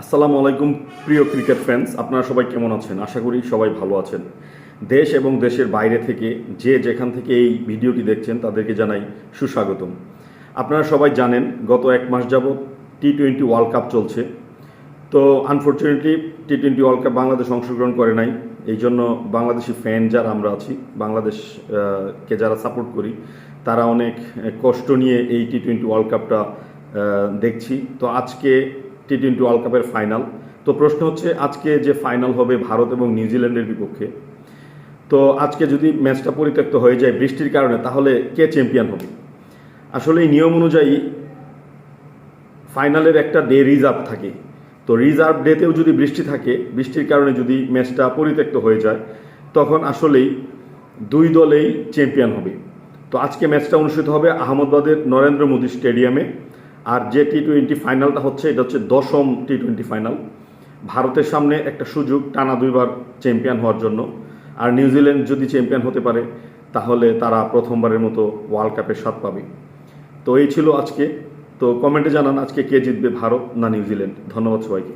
আসসালামু আলাইকুম প্রিয় ক্রিকেট ফ্যান্স, আপনারা সবাই কেমন আছেন? আশা করি সবাই ভালো আছেন। দেশ এবং দেশের বাইরে থেকে যে যেখান থেকে এই ভিডিওটি দেখছেন তাদেরকে জানাই সুস্বাগতম। আপনারা সবাই জানেন গত এক মাস যাবৎ টি-20 ওয়ার্ল্ড কাপ চলছে। তো আনফর্চুনেটলি টি-20 ওয়ার্ল্ড কাপ বাংলাদেশ অংশগ্রহণ করে নাই। এই জন্য বাংলাদেশি ফ্যান যারা আমরা আছি, বাংলাদেশকে যারা সাপোর্ট করি, তারা অনেক কষ্ট নিয়ে এই টি-20 ওয়ার্ল্ড কাপটা দেখছি। তো আজকে টি-20 ওয়ার্ল্ড কাপের ফাইনাল। তো প্রশ্ন হচ্ছে, আজকে যে ফাইনাল হবে ভারত এবং নিউজিল্যান্ডের বিপক্ষে, তো আজকে যদি ম্যাচটা পরিত্যক্ত হয়ে যায় বৃষ্টির কারণে, তাহলে কে চ্যাম্পিয়ন হবে? আসলে এই নিয়ম অনুযায়ী ফাইনালের একটা ডে রিজার্ভ থাকে। তো রিজার্ভ ডেতেও যদি বৃষ্টি থাকে, বৃষ্টির কারণে যদি ম্যাচটা পরিত্যক্ত হয়ে যায়, তখন আসলেই দুই দলেই চ্যাম্পিয়ন হবে। তো আজকে ম্যাচটা অনুষ্ঠিত হবে আহমেদাবাদের নরেন্দ্র মোদী স্টেডিয়ামে। আর যে টি-20 ফাইনালটা হচ্ছে, এটা হচ্ছে 10ম টি-20 ফাইনাল। ভারতের সামনে একটা সুযোগ টানা দুইবার চ্যাম্পিয়ন হওয়ার জন্য। আর নিউজিল্যান্ড যদি চ্যাম্পিয়ন হতে পারে, তাহলে তারা প্রথমবারের মতো ওয়ার্ল্ড কাপের স্বাদ পাবে। তো এই ছিল আজকে। তো কমেন্টে জানান আজকে কে জিতবে, ভারত না নিউজিল্যান্ড। ধন্যবাদ সবাইকে।